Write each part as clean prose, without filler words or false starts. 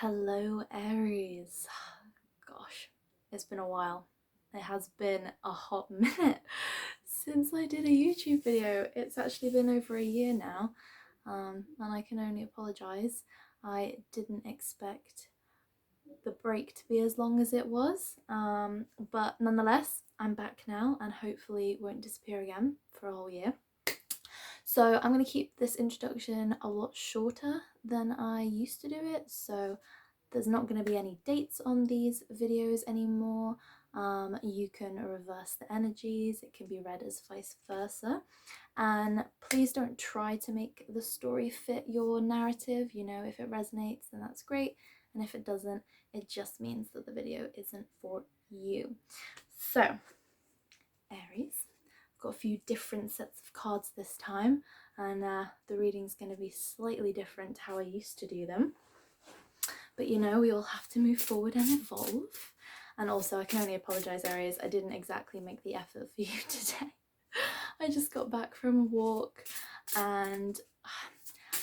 Hello, Aries. Gosh, it's been a while. It has been a hot minute since I did a YouTube video. It's actually been over a year now, and I can only apologise. I didn't expect the break to be as long as it was, but nonetheless, I'm back now and hopefully won't disappear again for a whole year. So I'm going to keep this introduction a lot shorter than I used to do it, so there's not going to be any dates on these videos anymore. You can reverse the energies, it can be read as vice versa. And please don't try to make the story fit your narrative. You know, if it resonates, then that's great. And if it doesn't, it just means that the video isn't for you. So, Aries, I've got a few different sets of cards this time, and the reading's going to be slightly different to how I used to do them. But you know, we all have to move forward and evolve. And also, I can only apologise, Aries, I didn't exactly make the effort for you today. I just got back from a walk and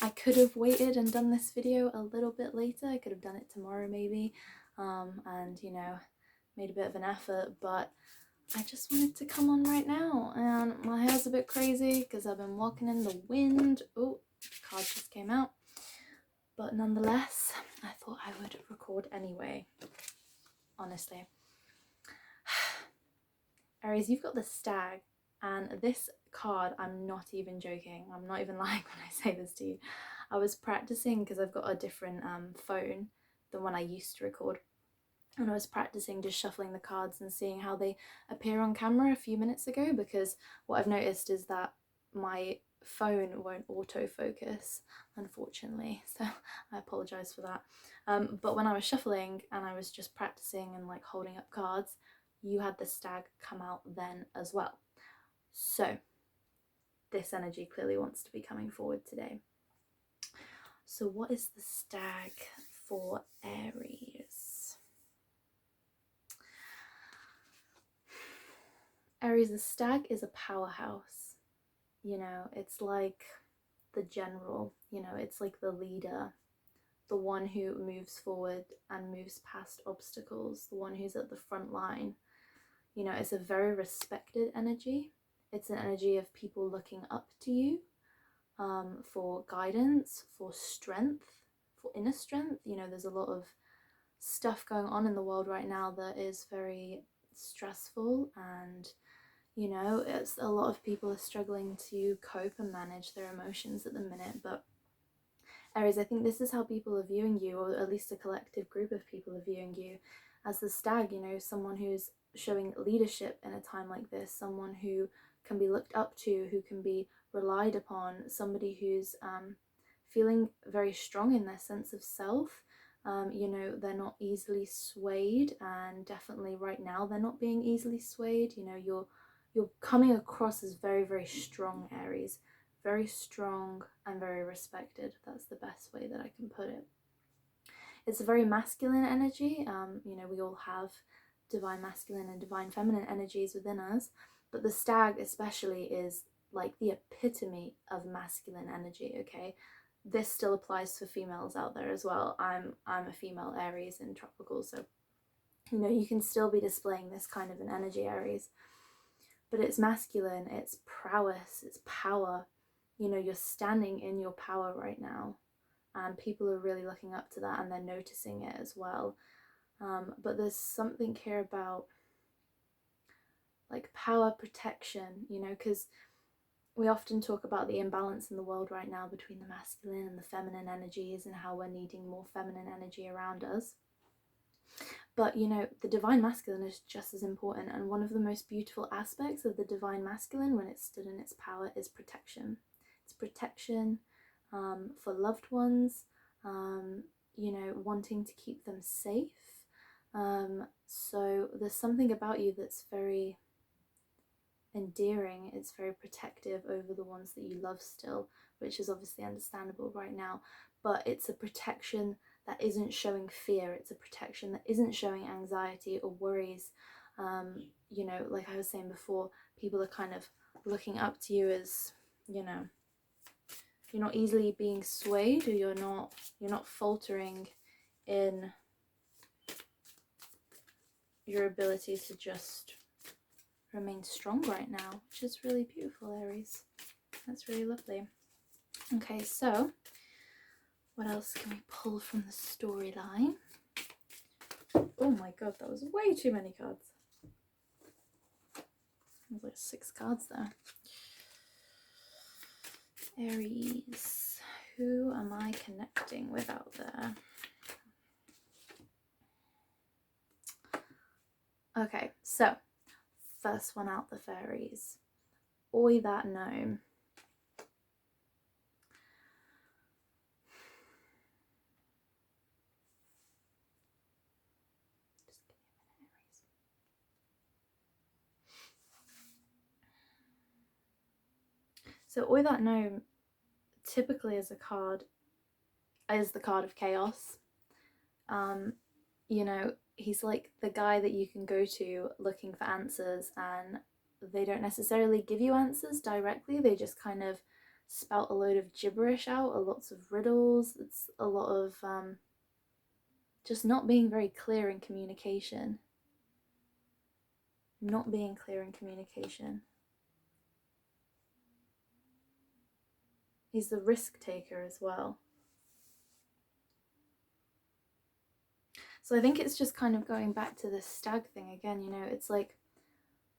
I could have waited and done this video a little bit later. I could have done it tomorrow maybe, and you know, made a bit of an effort, but I just wanted to come on right now. And my hair's a bit crazy because I've been walking in the wind. Oh, the card just came out. But nonetheless, I thought I would record anyway, honestly. Aries, you've got the Stag, and this card, I'm not even joking, I'm not even lying when I say this to you. I was practicing because I've got a different phone than when I used to record, and I was practicing just shuffling the cards and seeing how they appear on camera a few minutes ago, because what I've noticed is that my phone won't autofocus, unfortunately, so I apologise for that. But when I was shuffling and I was just practicing and like holding up cards, you had the Stag come out then as well. So this energy clearly wants to be coming forward today. So what is the Stag for Aries? Aries, the Stag is a powerhouse. You know, it's like the general, you know, it's like the leader, the one who moves forward and moves past obstacles, the one who's at the front line. You know, it's a very respected energy. It's an energy of people looking up to you for guidance, for strength, for inner strength. You know, there's a lot of stuff going on in the world right now that is very stressful, and you know, it's a lot of people are struggling to cope and manage their emotions at the minute. But Aries, I think this is how people are viewing you, or at least a collective group of people are viewing you, as the Stag. You know, someone who's showing leadership in a time like this, someone who can be looked up to, who can be relied upon, somebody who's feeling very strong in their sense of self. You know, they're not easily swayed, and definitely right now they're not being easily swayed. You know, you're coming across as very, very strong, Aries. Very strong and very respected. That's the best way that I can put it. It's a very masculine energy. You know, we all have divine masculine and divine feminine energies within us, but the Stag especially is like the epitome of masculine energy, okay? This still applies for females out there as well. I'm a female Aries in tropical, so you know, you can still be displaying this kind of an energy, Aries. But it's masculine, it's prowess, it's power. You know, you're standing in your power right now, and people are really looking up to that, and they're noticing it as well. But there's something here about like power protection, you know, because we often talk about the imbalance in the world right now between the masculine and the feminine energies, and how we're needing more feminine energy around us. But you know, the divine masculine is just as important, and one of the most beautiful aspects of the divine masculine when it's stood in its power is protection. It's protection for loved ones, you know, wanting to keep them safe. So there's something about you that's very endearing, it's very protective over the ones that you love still, which is obviously understandable right now, but it's a protection that isn't showing fear, it's a protection that isn't showing anxiety or worries. You know, like I was saying before, people are kind of looking up to you as, you know, you're not easily being swayed, or you're not faltering in your ability to just remain strong right now, which is really beautiful, Aries. That's really lovely. Okay, so what else can we pull from the storyline? Oh my god, that was way too many cards. There's like 6 cards there. Aries, who am I connecting with out there? Okay, so first one out, the fairies. Oi, that gnome. Just give me a minute, Aries. So Oi, that gnome typically is the card of chaos. You know, he's like the guy that you can go to looking for answers, and they don't necessarily give you answers directly. They just kind of spout a load of gibberish out, lots of riddles. It's a lot of just not being very clear in communication. Not being clear in communication. He's the risk taker as well. So I think it's just kind of going back to this stag thing again, you know, it's like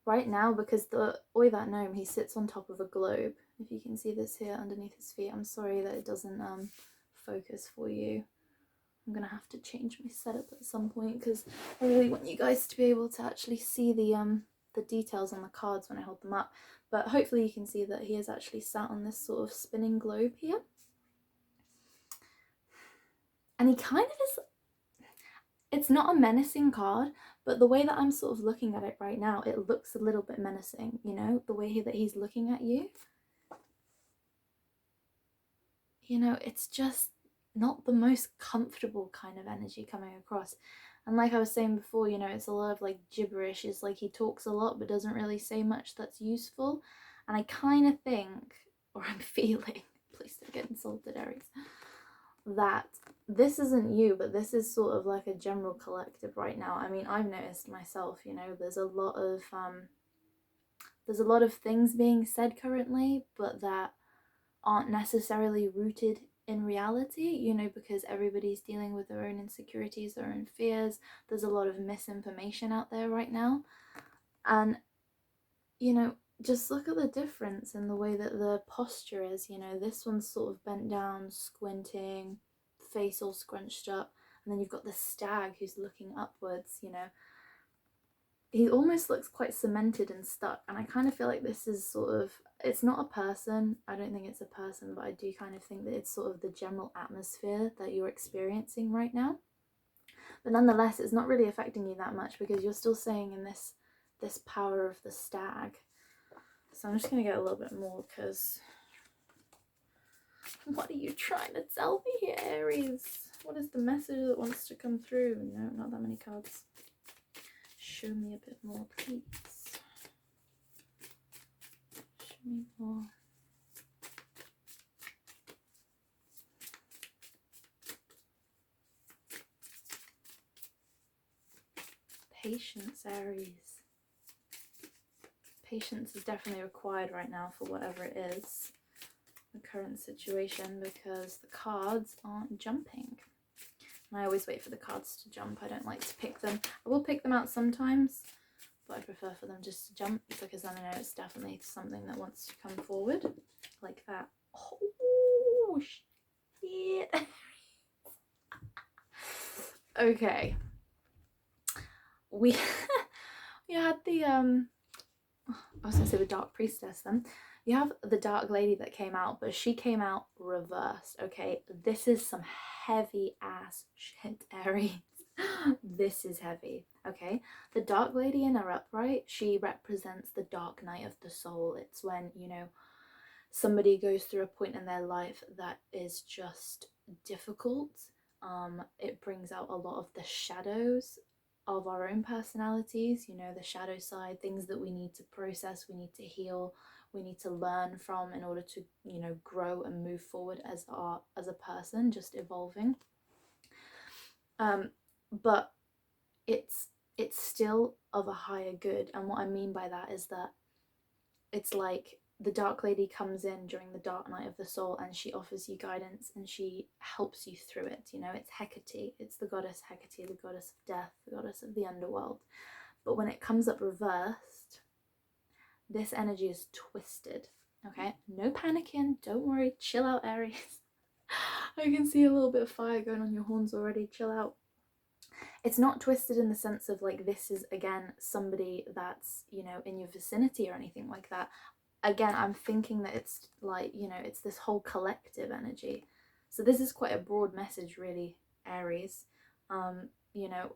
right now, because the Oi, that gnome, he sits on top of a globe. If you can see this here underneath his feet. I'm sorry that it doesn't focus for you. I'm gonna have to change my setup at some point because I really want you guys to be able to actually see the details on the cards when I hold them up. But hopefully you can see that he is actually sat on this sort of spinning globe here. And he kind of is, it's not a menacing card, but the way that I'm sort of looking at it right now, it looks a little bit menacing, you know, the way that he's looking at you. You know, it's just not the most comfortable kind of energy coming across. And like I was saying before, you know, it's a lot of like gibberish. It's like he talks a lot but doesn't really say much that's useful. And I kind of think, or I'm feeling, please don't get insulted, Aries, that this isn't you, but this is sort of like a general collective right now. I mean, I've noticed myself, you know, there's a lot of things being said currently, but that aren't necessarily rooted in reality, you know, because everybody's dealing with their own insecurities, their own fears. There's a lot of misinformation out there right now. And, you know, just look at the difference in the way that the posture is. You know, this one's sort of bent down, squinting, face all scrunched up. And then you've got the stag who's looking upwards, you know. He almost looks quite cemented and stuck, and I kind of feel like this is sort of, it's not a person, I don't think it's a person, but I do kind of think that it's sort of the general atmosphere that you're experiencing right now. But nonetheless, it's not really affecting you that much because you're still staying in this power of the stag. So I'm just going to get a little bit more, because what are you trying to tell me here, Aries? What is the message that wants to come through? No, not that many cards. Show me a bit more, please. Show me more. Patience, Aries. Patience is definitely required right now for whatever it is, the current situation, because the cards aren't jumping. And I always wait for the cards to jump. I don't like to pick them. I will pick them out sometimes, but I prefer for them just to jump, because then I know it's definitely something that wants to come forward, like that. Oh, shit. Okay. We had the I was gonna say the Dark Priestess then. You have the Dark Lady that came out, but she came out reversed, okay? This is some heavy ass shit, Aries. This is heavy, okay? The Dark Lady in her upright, she represents the dark night of the soul. It's when, you know, somebody goes through a point in their life that is just difficult. It brings out a lot of the shadows of our own personalities, you know, the shadow side, things that we need to process, we need to heal, we need to learn from in order to, you know, grow and move forward as a person, just evolving. But it's still of a higher good. And what I mean by that is that it's like the dark lady comes in during the dark night of the soul, and she offers you guidance and she helps you through it. You know, it's Hecate, it's the goddess Hecate, the goddess of death, the goddess of the underworld. But when it comes up reversed, this energy is twisted. Okay, no panicking, don't worry, chill out, Aries. I can see a little bit of fire going on your horns already, chill out. It's not twisted in the sense of like this is again somebody that's, you know, in your vicinity or anything like that. Again, I'm thinking that it's like, you know, it's this whole collective energy. So this is quite a broad message, really, Aries. You know,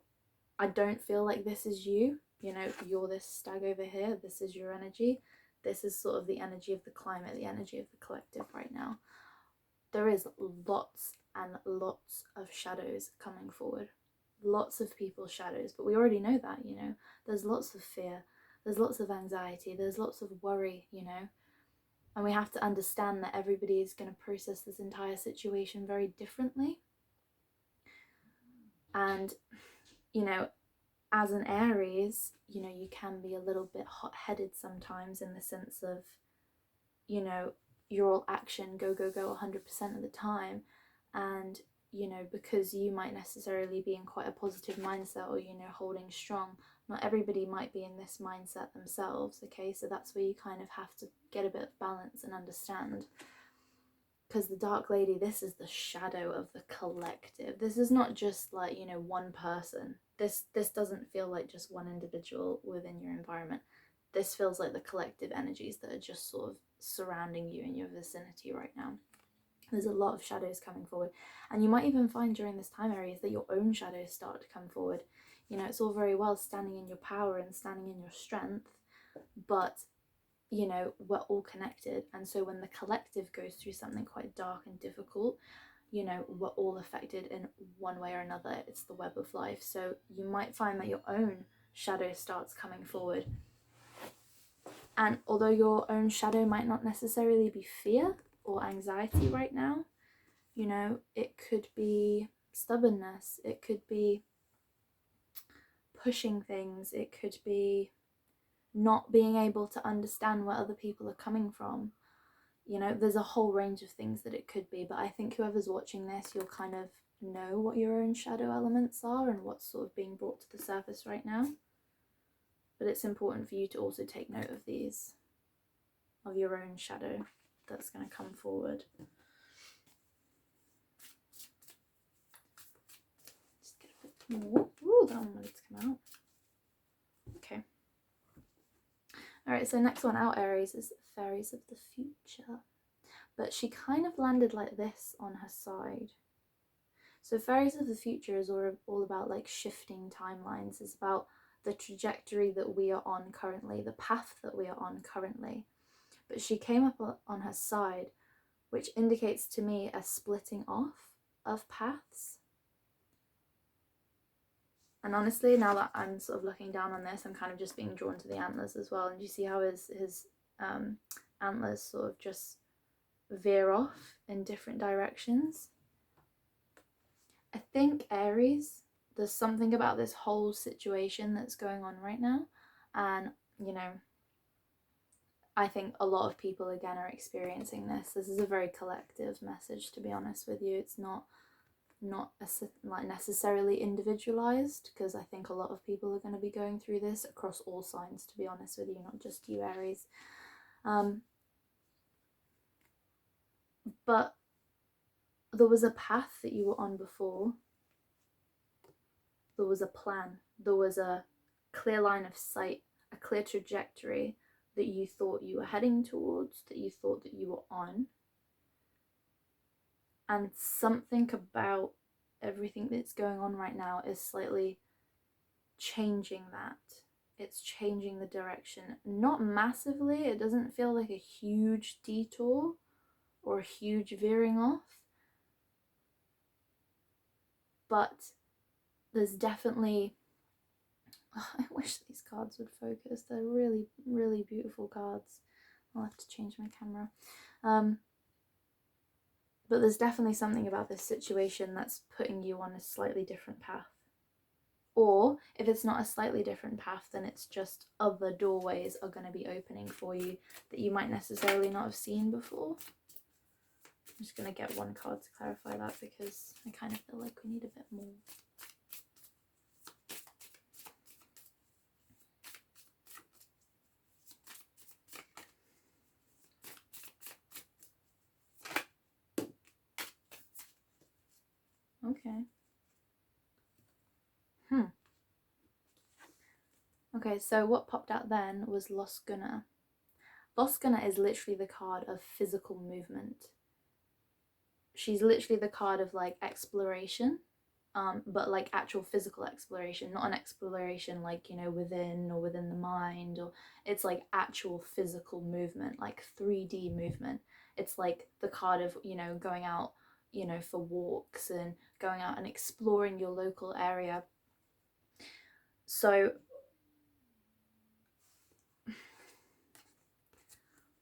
I don't feel like this is you. You know, you're this stag over here. This is your energy. This is sort of the energy of the climate, the energy of the collective right now. There is lots and lots of shadows coming forward. Lots of people's shadows, but we already know that, you know. There's lots of fear. There's lots of anxiety. There's lots of worry, you know. And we have to understand that everybody is going to process this entire situation very differently. And, you know, as an Aries, you know, you can be a little bit hot-headed sometimes in the sense of, you know, you're all action, go, go, go 100% of the time. And, you know, because you might necessarily be in quite a positive mindset or, you know, holding strong, not everybody might be in this mindset themselves, okay? So that's where you kind of have to get a bit of balance and understand. Because the dark lady, this is the shadow of the collective. This is not just like, you know, one person. This doesn't feel like just one individual within your environment. This feels like the collective energies that are just sort of surrounding you in your vicinity right now. There's a lot of shadows coming forward. And you might even find during this time, Aries, that your own shadows start to come forward. You know, it's all very well standing in your power and standing in your strength, but, you know, we're all connected. And so when the collective goes through something quite dark and difficult, you know, we're all affected in one way or another. It's the web of life. So you might find that your own shadow starts coming forward. And although your own shadow might not necessarily be fear or anxiety right now, you know, it could be stubbornness, it could be pushing things, it could be not being able to understand where other people are coming from. You know, there's a whole range of things that it could be, but I think whoever's watching this, you'll kind of know what your own shadow elements are and what's sort of being brought to the surface right now. But it's important for you to also take note of these, of your own shadow that's going to come forward. Just get a bit more. Ooh, that one wanted to come out. Okay. Alright, so next one out, Aries, is Fairies of the Future. But she kind of landed like this on her side. So Fairies of the Future is all about like shifting timelines. It's about the trajectory that we are on currently, the path that we are on currently. But she came up on her side, which indicates to me a splitting off of paths. And honestly, now that I'm sort of looking down on this, I'm kind of just being drawn to the antlers as well. And you see how his antlers sort of just veer off in different directions. I think Aries, there's something about this whole situation that's going on right now. And, you know, I think a lot of people, again, are experiencing this. This is a very collective message, to be honest with you. It's not like necessarily individualized, because I think a lot of people are going to be going through this across all signs, to be honest with you, not just you, Aries. But there was a path that you were on before. There was a plan. There was a clear line of sight, a clear trajectory that you thought you were heading towards, that you thought that you were on. And something about everything that's going on right now is slightly changing that. It's changing the direction. Not massively. It doesn't feel like a huge detour or a huge veering off. But there's definitely... Oh, I wish these cards would focus. They're really, really beautiful cards. I'll have to change my camera. But there's definitely something about this situation that's putting you on a slightly different path. Or if it's not a slightly different path, then it's just other doorways are going to be opening for you that you might necessarily not have seen before. I'm just going to get one card to clarify that because I kind of feel like we need a bit more. Okay. Okay, so what popped out then was Lost Gunner. Lost Gunner is literally the card of physical movement. She's literally the card of like exploration, but like actual physical exploration, not an exploration like, you know, within or within the mind, or it's like actual physical movement, like 3D movement. It's like the card of, you know, going out, you know, for walks and going out and exploring your local area. So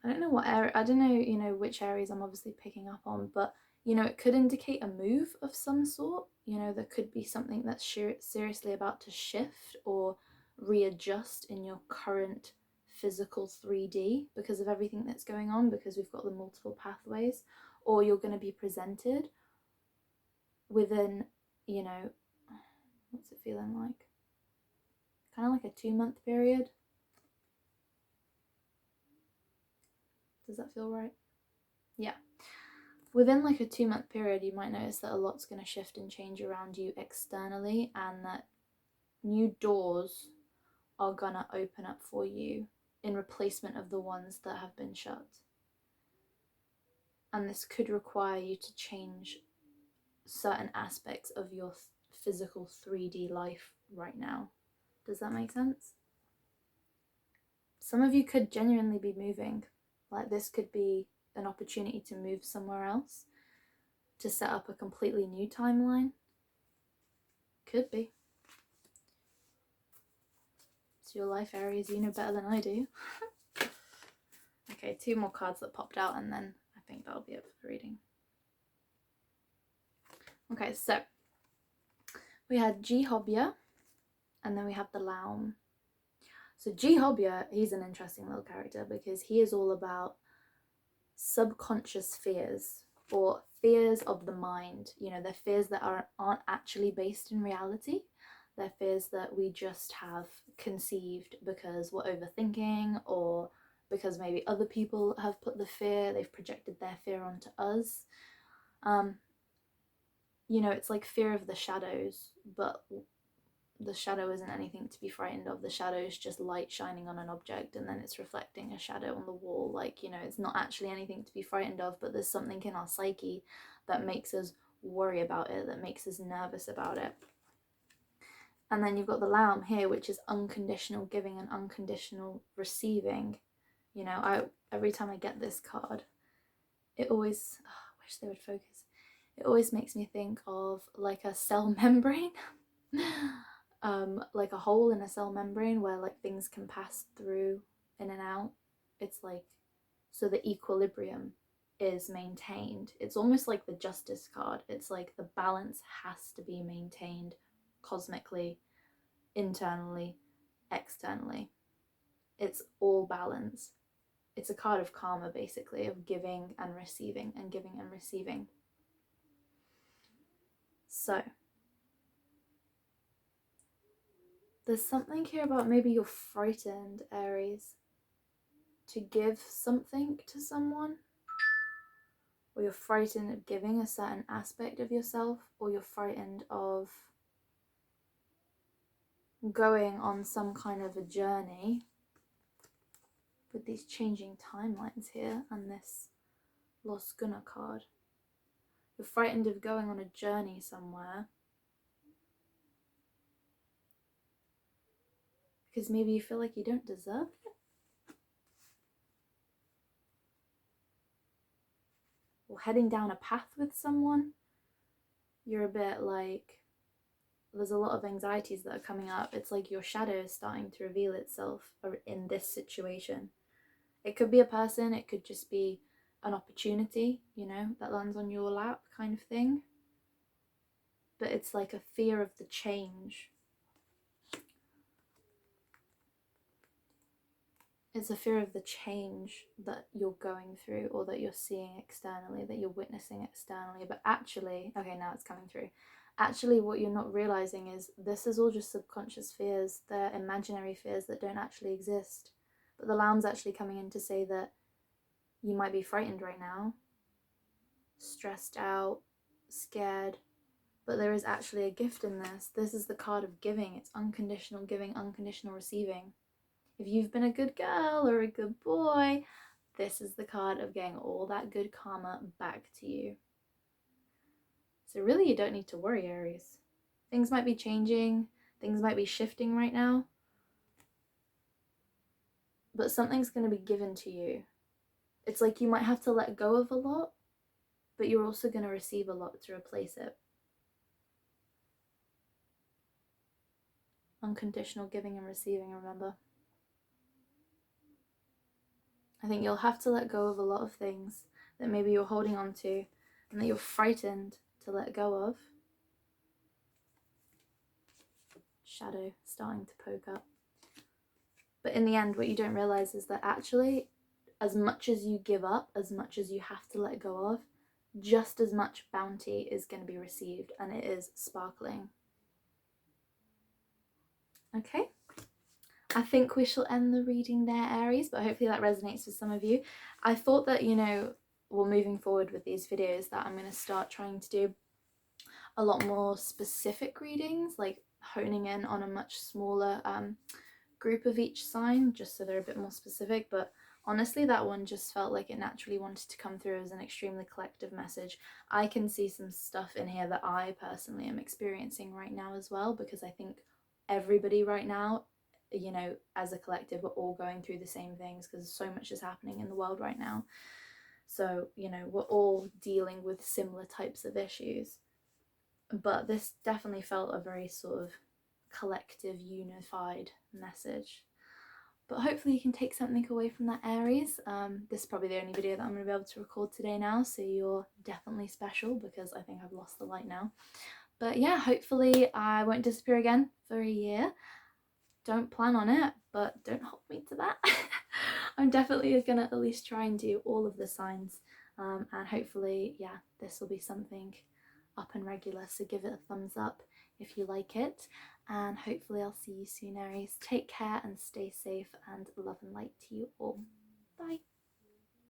I don't know what area, I don't know, you know, which areas I'm obviously picking up on, but, you know, it could indicate a move of some sort. You know, there could be something that's seriously about to shift or readjust in your current physical 3D because of everything that's going on, because we've got the multiple pathways, or you're going to be presented within, you know, what's it feeling like? Kind of like a 2-month period. Does that feel right? Yeah. Within like a 2-month period, you might notice that a lot's going to shift and change around you externally, and that new doors are going to open up for you in replacement of the ones that have been shut. And this could require you to change certain aspects of your physical 3D life right now. Does that make sense? Some of you could genuinely be moving. Like, this could be an opportunity to move somewhere else, to set up a completely new timeline. Could be. It's your life, Aries. You know better than I do. Okay, 2 more cards that popped out, and then I think that'll be it for the reading. Okay, so we had G Hobya, and then we have the Laum. So G Hobya, he's an interesting little character because he is all about subconscious fears, or fears of the mind. You know, they're fears that aren't actually based in reality. They're fears that we just have conceived because we're overthinking, or because maybe other people have put the fear, they've projected their fear onto us. You know, it's like fear of the shadows, but the shadow isn't anything to be frightened of. The shadow is just light shining on an object, and then it's reflecting a shadow on the wall. Like, you know, it's not actually anything to be frightened of, but there's something in our psyche that makes us worry about it, that makes us nervous about it. And then you've got the Laum here, which is unconditional giving and unconditional receiving. You know, every time I get this card, it always, I wish they would focus. It always makes me think of like a cell membrane. Like a hole in a cell membrane where like things can pass through in and out. It's like, so the equilibrium is maintained. It's almost like the Justice card. It's like the balance has to be maintained cosmically, internally, externally. It's all balance. It's a card of karma, basically, of giving and receiving and giving and receiving. So there's something here about maybe you're frightened, Aries, to give something to someone, or you're frightened of giving a certain aspect of yourself, or you're frightened of going on some kind of a journey with these changing timelines here and this Lost Gunner card. You're frightened of going on a journey somewhere because maybe you feel like you don't deserve it, or heading down a path with someone. You're a bit like, there's a lot of anxieties that are coming up. It's like your shadow is starting to reveal itself in this situation. It could be a person, it could just be an opportunity, you know, that lands on your lap kind of thing. But it's like a fear of the change. It's a fear of the change that you're going through, or that you're seeing externally, that you're witnessing externally. But actually, okay, now it's coming through. Actually, what you're not realizing is this is all just subconscious fears. They're imaginary fears that don't actually exist. But the lamb's actually coming in to say that you might be frightened right now, stressed out, scared, but there is actually a gift in this. This is the card of giving. It's unconditional giving, unconditional receiving. If you've been a good girl or a good boy, this is the card of getting all that good karma back to you. So really, you don't need to worry, Aries. Things might be changing, things might be shifting right now, but something's going to be given to you. It's like you might have to let go of a lot, but you're also going to receive a lot to replace it. Unconditional giving and receiving, remember. I think you'll have to let go of a lot of things that maybe you're holding on to and that you're frightened to let go of. Shadow starting to poke up. But in the end, what you don't realize is that actually, as much as you give up, as much as you have to let go of, just as much bounty is going to be received, and it is sparkling. Okay, I think we shall end the reading there, Aries, but hopefully that resonates with some of you. I thought that, you know, well, moving forward with these videos, that I'm going to start trying to do a lot more specific readings, like honing in on a much smaller group of each sign, just so they're a bit more specific. But honestly, that one just felt like it naturally wanted to come through as an extremely collective message. I can see some stuff in here that I personally am experiencing right now as well, because I think everybody right now, you know, as a collective, we're all going through the same things because so much is happening in the world right now. So, you know, we're all dealing with similar types of issues. But this definitely felt a very sort of collective, unified message. But hopefully you can take something away from that, Aries. This is probably the only video that I'm going to be able to record today now, so you're definitely special, because I think I've lost the light now. But yeah, hopefully I won't disappear again for a year. Don't plan on it, but don't hold me to that. I'm definitely going to at least try and do all of the signs, and hopefully, yeah, this will be something up and regular, so give it a thumbs up if you like it, and hopefully I'll see you soon, Aries. Take care and stay safe, and love and light to you all. Bye.